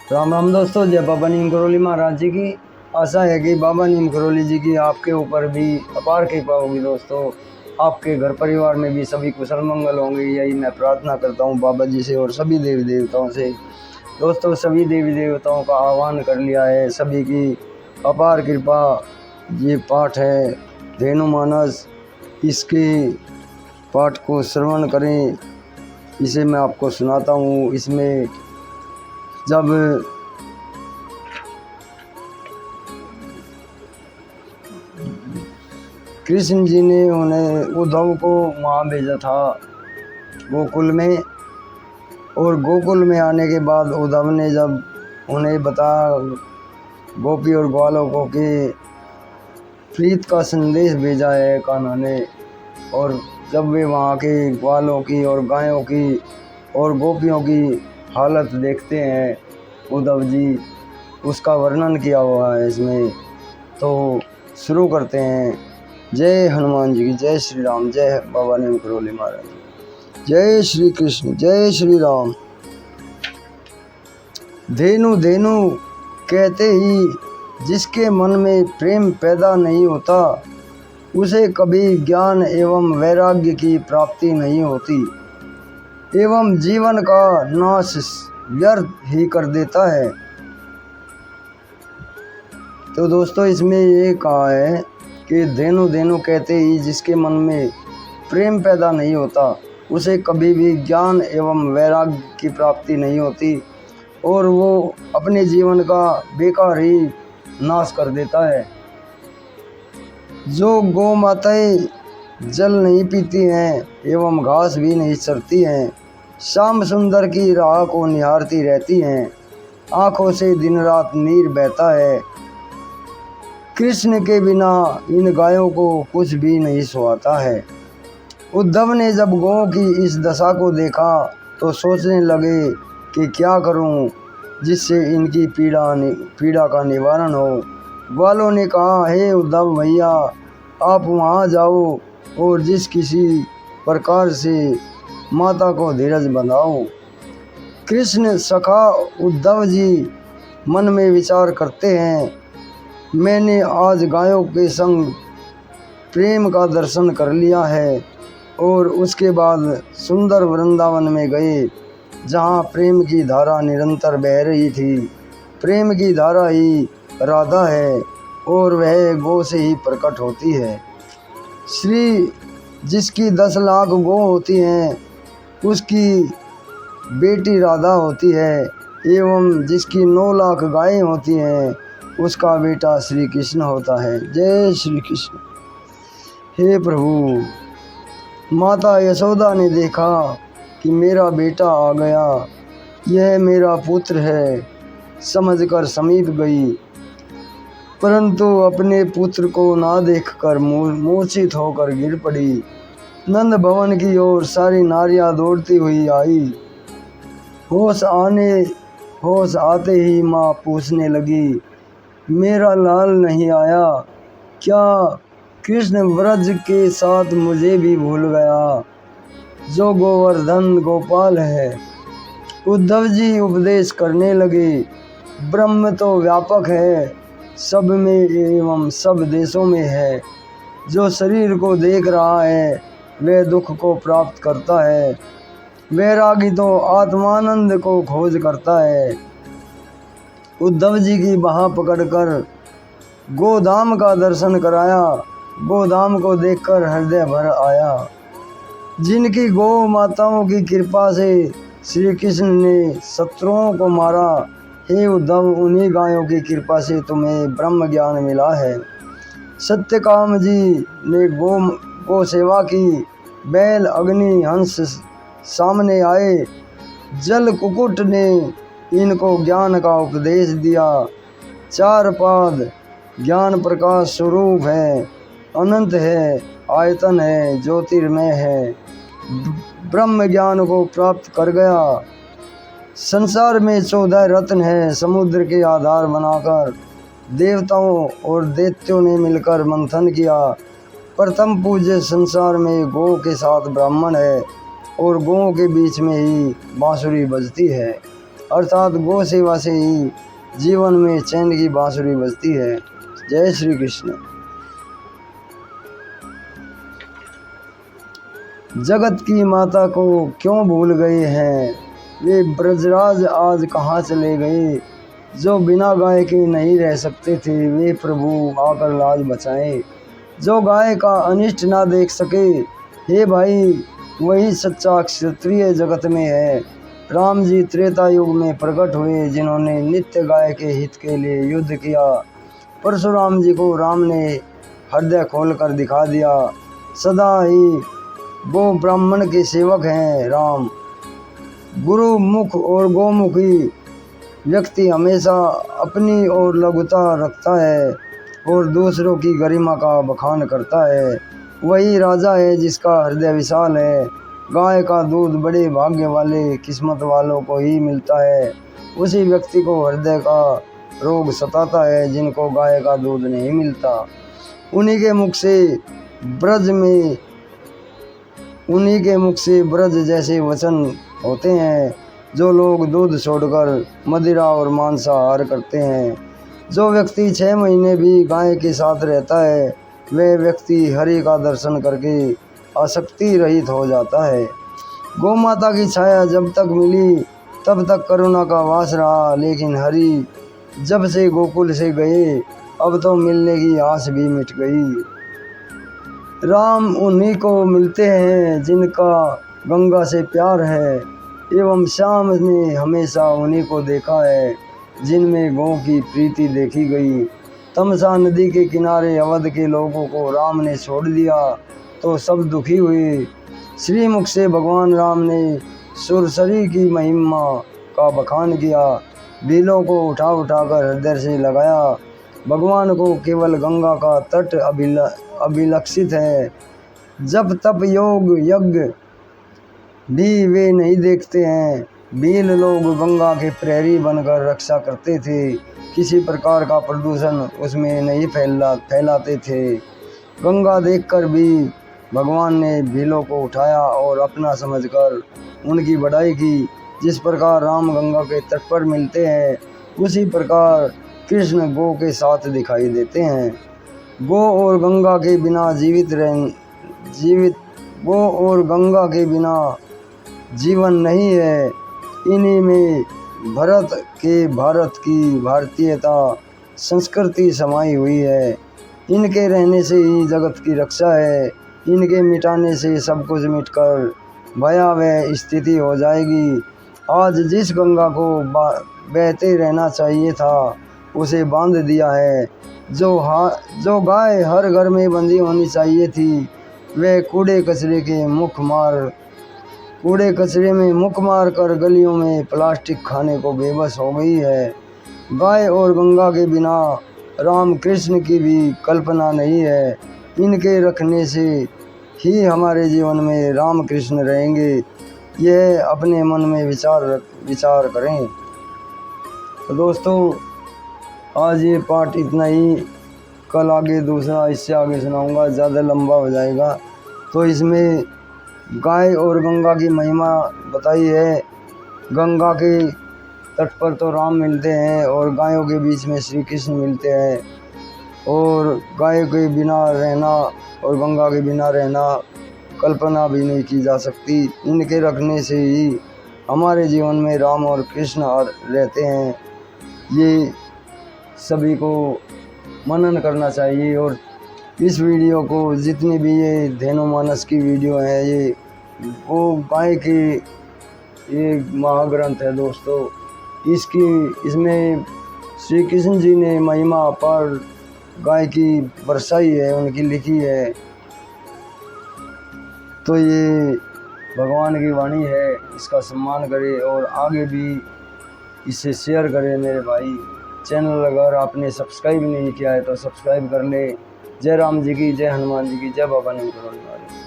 राम राम दोस्तों, जय बाबा नीम करोली महाराज जी की। आशा है कि बाबा नीम करोली जी की आपके ऊपर भी अपार कृपा होगी। दोस्तों, आपके घर परिवार में भी सभी कुशल मंगल होंगे, यही मैं प्रार्थना करता हूँ बाबा जी से और सभी देवी देवताओं से। दोस्तों, सभी देवी देवताओं का आह्वान कर लिया है, सभी की अपार कृपा। ये पाठ है धेनु मानस, इसके पाठ को श्रवण करें। इसे मैं आपको सुनाता हूँ। इसमें जब कृष्ण जी ने उन्हें उद्धव को वहाँ भेजा था गोकुल में, और गोकुल में आने के बाद उद्धव ने जब उन्हें बताया गोपी और ग्वालों को कि प्रीत का संदेश भेजा है कान्हा ने, और जब वे वहाँ के ग्वालों की और गायों की और गोपियों की हालत देखते हैं उद्धव जी, उसका वर्णन किया हुआ है इसमें। तो शुरू करते हैं। जय हनुमान जी की, जय श्री राम, जय बाबा नीम करोली महाराज, जय श्री कृष्ण, जय श्री राम। धेनु धेनु कहते ही जिसके मन में प्रेम पैदा नहीं होता, उसे कभी ज्ञान एवं वैराग्य की प्राप्ति नहीं होती, एवं जीवन का नाश व्यर्थ ही कर देता है। तो दोस्तों, इसमें ये कहा है कि धेनु धेनु कहते ही जिसके मन में प्रेम पैदा नहीं होता, उसे कभी भी ज्ञान एवं वैराग्य की प्राप्ति नहीं होती, और वो अपने जीवन का बेकार ही नाश कर देता है। जो गौ माताएं जल नहीं पीती हैं एवं घास भी नहीं चरती हैं, श्याम सुंदर की राह को निहारती रहती हैं, आँखों से दिन रात नीर बहता है, कृष्ण के बिना इन गायों को कुछ भी नहीं सुहाता है। उद्धव ने जब गौं की इस दशा को देखा तो सोचने लगे कि क्या करूं जिससे इनकी पीड़ा का निवारण हो। ग्वालों ने कहा, हे उद्धव भैया, आप वहां जाओ और जिस किसी प्रकार से माता को धीरज बंधाओ। कृष्ण सखा उद्धव जी मन में विचार करते हैं, मैंने आज गायों के संग प्रेम का दर्शन कर लिया है, और उसके बाद सुंदर वृंदावन में गए, जहाँ प्रेम की धारा निरंतर बह रही थी। प्रेम की धारा ही राधा है, और वह गौ से ही प्रकट होती है। श्री जिसकी 10 लाख गौ होती हैं, उसकी बेटी राधा होती है, एवं जिसकी 9 लाख गायें होती हैं, उसका बेटा श्री कृष्ण होता है। जय श्री कृष्ण। हे प्रभु, माता यशोदा ने देखा कि मेरा बेटा आ गया, यह मेरा पुत्र है, समझकर समीप गई, परंतु अपने पुत्र को ना देखकर मूर्छित होकर गिर पड़ी। नंद भवन की ओर सारी नारियां दौड़ती हुई आई। होश आते ही माँ पूछने लगी, मेरा लाल नहीं आया क्या? कृष्ण व्रज के साथ मुझे भी भूल गया, जो गोवर्धन गोपाल है। उद्धव जी उपदेश करने लगे, ब्रह्म तो व्यापक है, सब में एवं सब देशों में है। जो शरीर को देख रहा है वह दुख को प्राप्त करता है, वैरागी तो आत्मानंद को खोज करता है। उद्धव जी की बाह पकड़कर गोधाम का दर्शन कराया। गोधाम को देखकर हृदय भर आया। जिनकी गौ माताओं की कृपा से श्री कृष्ण ने शत्रुओं को मारा, हे उद्धव, उन्हीं गायों की कृपा से तुम्हें ब्रह्म ज्ञान मिला है। सत्यकाम जी ने गौ सेवा की। बैल, अग्नि, हंस सामने आए। जल कुकुट ने इनको ज्ञान का उपदेश दिया। 4 पाद ज्ञान प्रकाश स्वरूप है, अनंत है, आयतन है, ज्योतिर्मय है, ब्रह्म ज्ञान को प्राप्त कर गया। संसार में 14 रत्न है, समुद्र के आधार बनाकर देवताओं और दैत्यों ने मिलकर मंथन किया। प्रथम पूज्य संसार में गौ के साथ ब्राह्मण है, और गौ के बीच में ही बांसुरी बजती है। अर्थात गौ सेवा से ही जीवन में चैन की बांसुरी बजती है। जय श्री कृष्ण। जगत की माता को क्यों भूल गए हैं, वे ब्रजराज आज कहाँ चले गए। जो बिना गाय के नहीं रह सकते थे, वे प्रभु आकर लाज बचाएं। जो गाय का अनिष्ट ना देख सके, हे भाई वही सच्चा क्षत्रिय जगत में है। राम जी त्रेता युग में प्रकट हुए, जिन्होंने नित्य गाय के हित के लिए युद्ध किया। परशुराम जी को राम ने हृदय खोल कर दिखा दिया। सदा ही गो ब्राह्मण के सेवक हैं राम। गुरु मुख और गोमुखी व्यक्ति हमेशा अपनी ओर लघुता रखता है और दूसरों की गरिमा का बखान करता है। वही राजा है जिसका हृदय विशाल है। गाय का दूध बड़े भाग्य वाले किस्मत वालों को ही मिलता है। उसी व्यक्ति को हृदय का रोग सताता है जिनको गाय का दूध नहीं मिलता। उन्हीं के मुख से ब्रज जैसे वचन होते हैं। जो लोग दूध छोड़कर मदिरा और मांसाहार करते हैं। जो व्यक्ति 6 महीने भी गाय के साथ रहता है, वह व्यक्ति हरि का दर्शन करके आसक्ति रहित हो जाता है। गौ माता की छाया जब तक मिली तब तक करुणा का वास रहा, लेकिन हरि जब से गोकुल से गए अब तो मिलने की आस भी मिट गई। राम उन्हीं को मिलते हैं जिनका गंगा से प्यार है, एवं श्याम ने हमेशा उन्हीं को देखा है जिनमें गौ की प्रीति देखी गई। तमसा नदी के किनारे अवध के लोगों को राम ने छोड़ दिया तो सब दुखी हुए। श्रीमुख से भगवान राम ने सुरसरी की महिमा का बखान किया। भीलों को उठा उठाकर हृदय से लगाया। भगवान को केवल गंगा का तट अभिलक्षित है। जब तप योग यज्ञ भी वे नहीं देखते हैं। भील लोग गंगा के प्रहरी बनकर रक्षा करते थे। किसी प्रकार का प्रदूषण उसमें नहीं फैलाते थे। गंगा देखकर भी भगवान ने भीलों को उठाया और अपना समझकर उनकी बढ़ाई की। जिस प्रकार राम गंगा के तट पर मिलते हैं, उसी प्रकार कृष्ण गौ के साथ दिखाई देते हैं। गौ और गंगा के बिना जीवन नहीं है। इन्हीं में भारत की भारतीयता संस्कृति समाई हुई है। इनके रहने से ही जगत की रक्षा है। इनके मिटाने से सब कुछ मिटकर भयावह स्थिति हो जाएगी। आज जिस गंगा को बहते रहना चाहिए था, उसे बांध दिया है। जो गाय हर घर में बंधी होनी चाहिए थी, वह कूड़े कचरे में मुख मार कर गलियों में प्लास्टिक खाने को बेबस हो गई है। गाय और गंगा के बिना राम कृष्ण की भी कल्पना नहीं है। इनके रखने से ही हमारे जीवन में राम कृष्ण रहेंगे। यह अपने मन में विचार करें। तो दोस्तों, आज ये पार्ट इतना ही। कल आगे दूसरा इससे आगे सुनाऊंगा, ज़्यादा लंबा हो जाएगा। तो इसमें गाय और गंगा की महिमा बताई है। गंगा के तट पर तो राम मिलते हैं और गायों के बीच में श्री कृष्ण मिलते हैं। और गाय के बिना रहना और गंगा के बिना रहना कल्पना भी नहीं की जा सकती। इनके रखने से ही हमारे जीवन में राम और कृष्ण रहते हैं। ये सभी को मनन करना चाहिए। और इस वीडियो को जितनी भी ये धेनुमानस की वीडियो है, ये वो गाय के ये महाग्रंथ है दोस्तों। इसमें श्री कृष्ण जी ने महिमा पर गाय की बरसाई है, उनकी लिखी है। तो ये भगवान की वाणी है, इसका सम्मान करें और आगे भी इसे शेयर करें मेरे भाई। चैनल अगर आपने सब्सक्राइब नहीं किया है तो सब्सक्राइब कर ले। जय राम जी की, जय हनुमान जी की, जय बाबा नीम करोड़ी वाले।